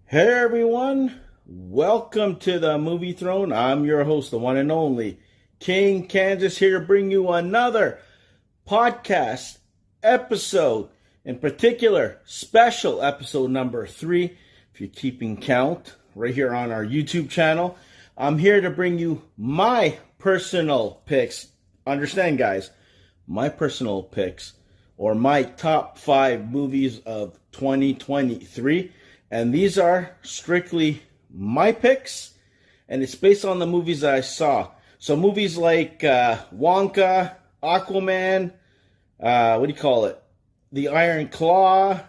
Hey everyone, welcome to the Movie Throne. I'm your host, the one and only King Kansas, here to bring you another podcast episode, in particular, special episode number 3, if you're keeping count, right here on our YouTube channel. I'm here to bring you my personal picks. Understand, guys, my personal picks, or my top 5 movies of 2023. And these are strictly my picks, and it's based on the movies that I saw. So movies like Wonka, Aquaman, The Iron Claw,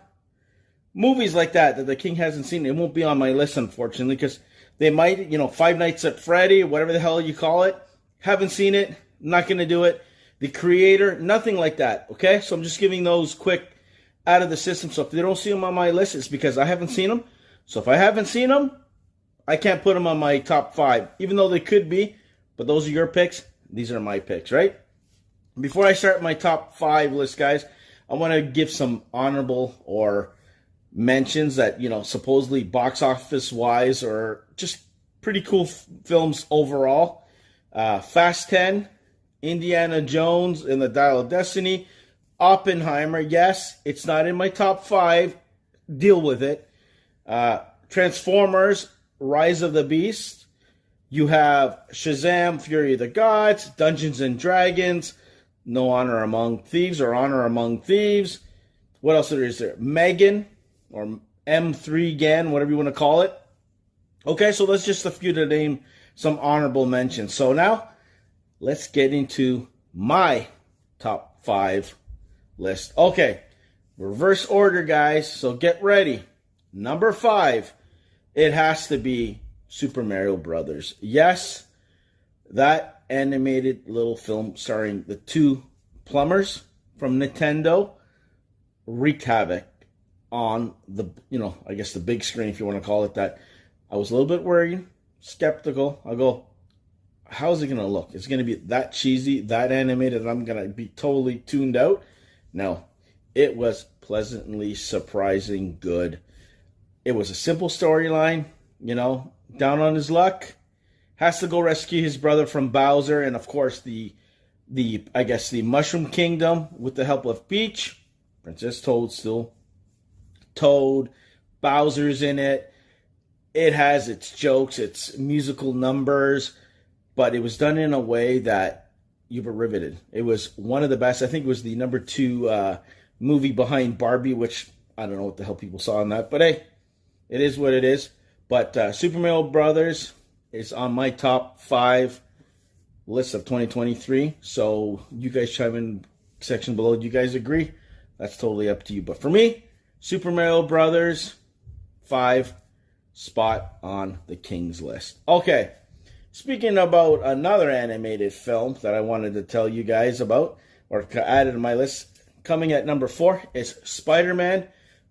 movies like that the King hasn't seen. It won't be on my list, unfortunately, because they might, Five Nights at Freddy, whatever the hell you call it. Haven't seen it, not going to do it. The Creator, nothing like that, okay? So I'm just giving those quick out of the system. So if they don't see them on my list, it's because I haven't seen them. So if I haven't seen them, I can't put them on my top 5, even though they could be. But those are your picks. These are my picks, right? Before I start my top 5 list, guys, I want to give some honorable or mentions that, supposedly box office wise or just pretty cool films overall. Fast 10, Indiana Jones and the Dial of Destiny, Oppenheimer, yes, it's not in my top 5. Deal with it. Transformers, Rise of the Beast. You have Shazam, Fury of the Gods, Dungeons and Dragons, No Honor Among Thieves or Honor Among Thieves. What else is there? Megan, or M3 Gan, whatever you want to call it. Okay, so that's just a few to name some honorable mentions. So now, let's get into my top 5 list. Okay, reverse order, guys, so get ready. Number 5, it has to be Super Mario Brothers. Yes, that animated little film starring the 2 plumbers from Nintendo wreaked havoc on the, I guess the big screen, if you want to call it that. I was a little bit worried, skeptical. I go, how's it going to look? It's going to be that cheesy, that animated, I'm going to be totally tuned out? No, it was pleasantly surprising good. It was a simple storyline, down on his luck, has to go rescue his brother from Bowser, and of course the Mushroom Kingdom with the help of Peach, Princess Toadstool, Toad, Bowser's in it. It has its jokes, its musical numbers, but it was done in a way that you were riveted. It was one of the best. I think it was the number 2 movie behind Barbie, which I don't know what the hell people saw in that. But hey, it is what it is. But Super Mario Brothers is on my top 5 list of 2023. So you guys chime in section below. Do you guys agree? That's totally up to you. But for me, Super Mario Brothers 5 spot on the King's list. Okay. Speaking about another animated film that I wanted to tell you guys about, or added to my list, coming at number 4 is Spiderman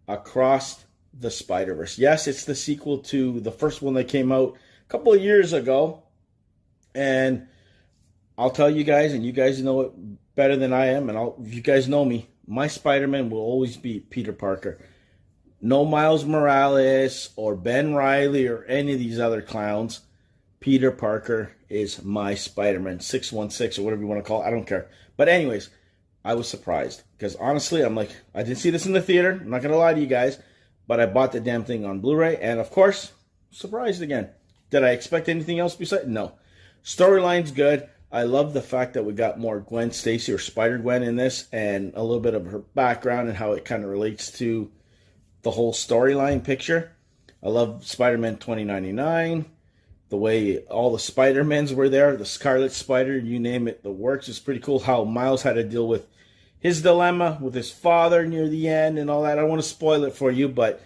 Across the Spiderverse. Yes, it's the sequel to the first one that came out a couple of years ago. And I'll tell you guys, and you guys know it better than I am, and if you guys know me, my Spider-Man will always be Peter Parker. No Miles Morales or Ben Reilly or any of these other clowns. Peter Parker is my Spider-Man, 616 or whatever you want to call it. I don't care. But anyways, I was surprised. Because honestly, I'm like, I didn't see this in the theater. I'm not going to lie to you guys. But I bought the damn thing on Blu-ray. And of course, surprised again. Did I expect anything else besides? No. Storyline's good. I love the fact that we got more Gwen Stacy or Spider-Gwen in this. And a little bit of her background and how it kind of relates to the whole storyline picture. I love Spider-Man 2099. The way all the Spider-Mans were there, the Scarlet Spider, you name it, the works is pretty cool. How Miles had to deal with his dilemma with his father near the end and all that. I don't want to spoil it for you, but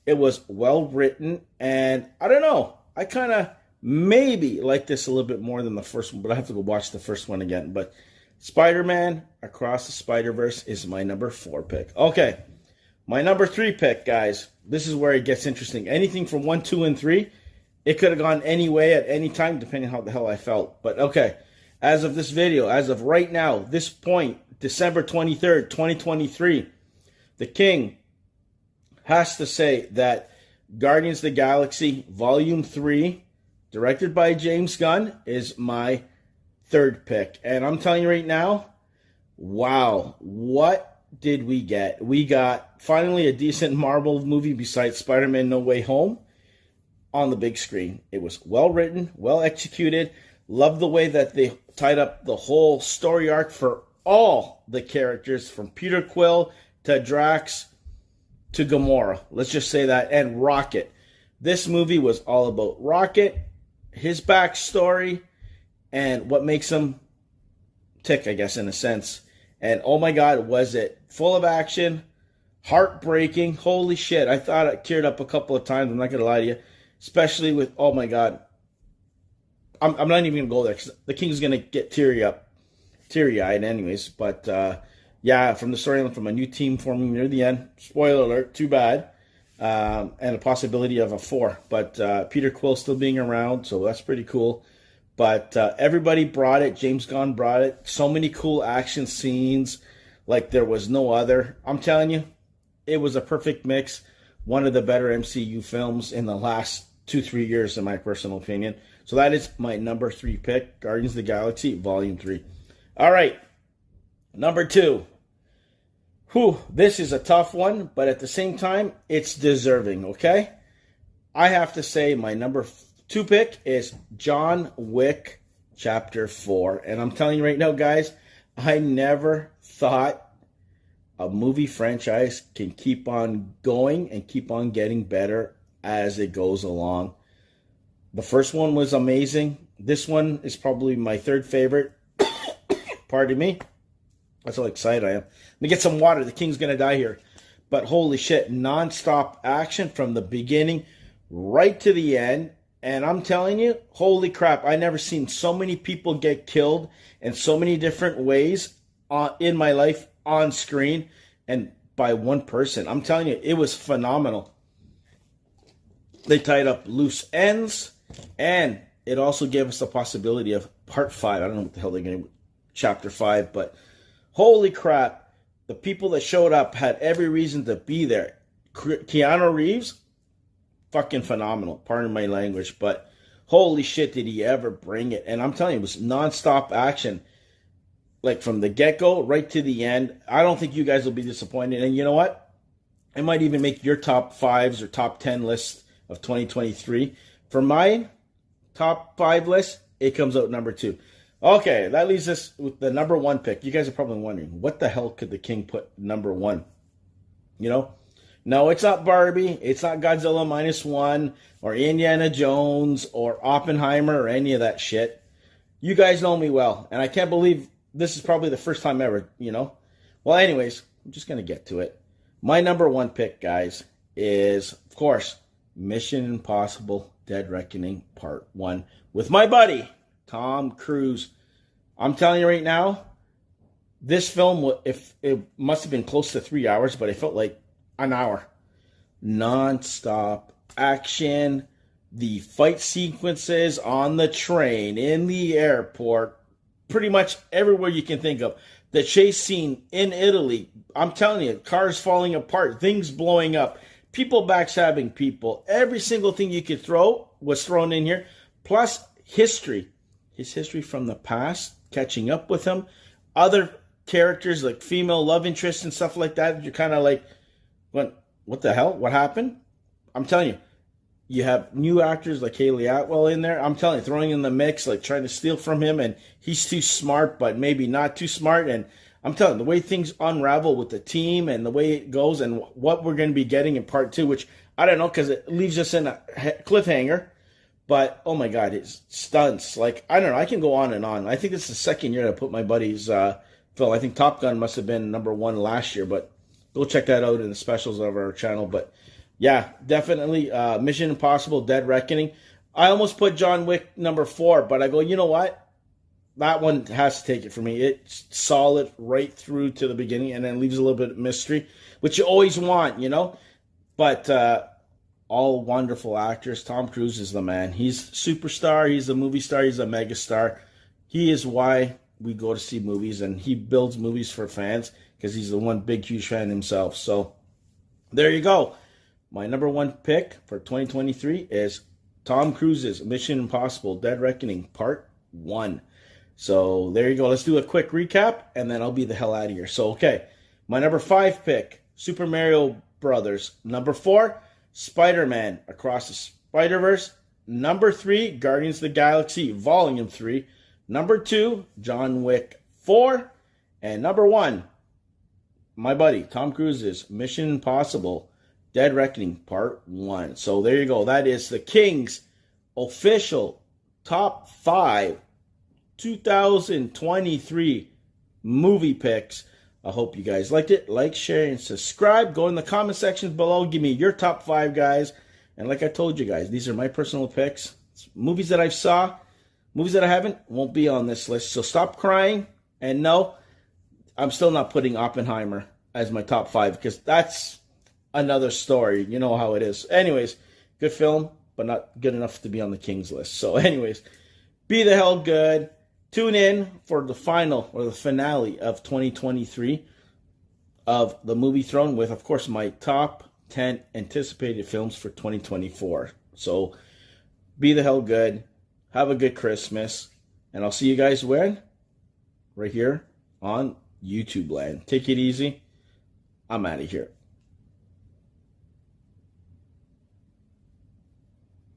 it was well written. And I don't know, I kind of maybe like this a little bit more than the first one, but I have to go watch the first one again. But Spider-Man Across the Spider-Verse is my number 4 pick. Okay, my number 3 pick, guys. This is where it gets interesting. Anything from 1, 2, and 3. It could have gone any way at any time, depending on how the hell I felt. But okay, as of this video, as of right now, this point, December 23rd, 2023, the King has to say that Guardians of the Galaxy Volume 3, directed by James Gunn, is my third pick. And I'm telling you right now, wow, what did we get? We got finally a decent Marvel movie besides Spider-Man No Way Home on the big screen. It was well written, well executed. Love the way that they tied up the whole story arc for all the characters, from Peter Quill to Drax to Gamora. Let's just say that. And Rocket. This movie was all about Rocket, his backstory, and what makes him tick, I guess, in a sense. And oh my God, was it full of action, heartbreaking. Holy shit. I thought I teared up a couple of times. I'm not going to lie to you. Especially with, oh my God. I'm not even going to go there because the King's going to get teary-eyed anyways. But yeah, from the storyline, from a new team forming near the end. Spoiler alert, too bad. And a possibility of a 4. But Peter Quill still being around, so that's pretty cool. But everybody brought it. James Gunn brought it. So many cool action scenes like there was no other. I'm telling you, it was a perfect mix. One of the better MCU films in the last 2-3 years, in my personal opinion. So that is my number 3 pick, Guardians of the Galaxy Volume 3. All right, number 2. This is a tough one, but at the same time, it's deserving, okay? I have to say my number 2 pick is John Wick Chapter 4. And I'm telling you right now, guys, I never thought a movie franchise can keep on going and keep on getting better as it goes along. The first one was amazing. This one is probably my third favorite. Pardon me. That's how excited I am. Let me get some water. The King's going to die here. But holy shit, non-stop action from the beginning right to the end. And I'm telling you, holy crap, I never seen so many people get killed in so many different ways in my life on screen and by one person. I'm telling you, it was phenomenal. They tied up loose ends, and it also gave us the possibility of part 5. I don't know what the hell they're going to do, chapter 5, but holy crap, the people that showed up had every reason to be there. Keanu Reeves, fucking phenomenal. Pardon my language, but holy shit, did he ever bring it. And I'm telling you, it was nonstop action. Like from the get-go right to the end. I don't think you guys will be disappointed. And you know what? It might even make your top 5s or top 10 lists of 2023. For my top 5 list, it comes out number 2. Okay, that leaves us with the number 1 pick. You guys are probably wondering, what the hell could the King put number 1? You know? No, it's not Barbie. It's not Godzilla -1 or Indiana Jones or Oppenheimer or any of that shit. You guys know me well, and I can't believe this is probably the first time ever, you know? Well, anyways, I'm just going to get to it. My number 1 pick, guys, is, of course, Mission Impossible Dead Reckoning Part 1 with my buddy, Tom Cruise. I'm telling you right now, this film, if it must have been close to 3 hours, but it felt like an hour. Non-stop action, the fight sequences on the train, in the airport, pretty much everywhere you can think of. The chase scene in Italy, I'm telling you, cars falling apart, things blowing up, people backstabbing people. Every single thing you could throw was thrown in here. Plus history. His history from the past, catching up with him. Other characters like female love interests and stuff like that. You're kind of like, what the hell? What happened? I'm telling you. You have new actors like Haley Atwell in there. I'm telling you, throwing in the mix, like trying to steal from him. And he's too smart, but maybe not too smart. And I'm telling you, the way things unravel with the team and the way it goes and what we're going to be getting in part 2, which I don't know because it leaves us in a cliffhanger. But, oh my God, it's stunts. Like, I don't know. I can go on and on. I think it's the second year I put my buddy's film. I think Top Gun must have been number 1 last year. But go check that out in the specials of our channel. But, yeah, definitely Mission Impossible Dead Reckoning. I almost put John Wick number 4. But I go, you know what? That one has to take it for me. It's solid right through to the beginning and then leaves a little bit of mystery, which you always want, you know. But all wonderful actors. Tom Cruise is the man. He's a superstar. He's a movie star. He's a megastar. He is why we go to see movies, and he builds movies for fans because he's the one big, huge fan himself. So there you go. my number one pick for 2023 is Tom Cruise's Mission Impossible Dead Reckoning Part 1. So there you go. Let's do a quick recap, and then I'll be the hell out of here. So, okay. My number 5 pick, Super Mario Brothers. Number 4, Spider-Man Across the Spiderverse. Number 3, Guardians of the Galaxy Volume 3. Number 2, John Wick 4. And number 1, my buddy, Tom Cruise's Mission Impossible Dead Reckoning Part 1. So there you go. That is the King's official top 5 2023 movie picks. I hope you guys liked it. Like, share, and subscribe. Go in the comment section below. Give me your top 5, guys. And like I told you guys, these are my personal picks. It's movies that I saw. Movies that I haven't won't be on this list. So stop crying. And no, I'm still not putting Oppenheimer as my top 5 because that's another story. You know how it is. Anyways, good film, but not good enough to be on the King's list. So anyways, be the hell good. Tune in for the final or the finale of 2023 of the Movie Throne with, of course, my top 10 anticipated films for 2024. So be the hell good. Have a good Christmas. And I'll see you guys when? Right here on YouTube land. Take it easy. I'm out of here.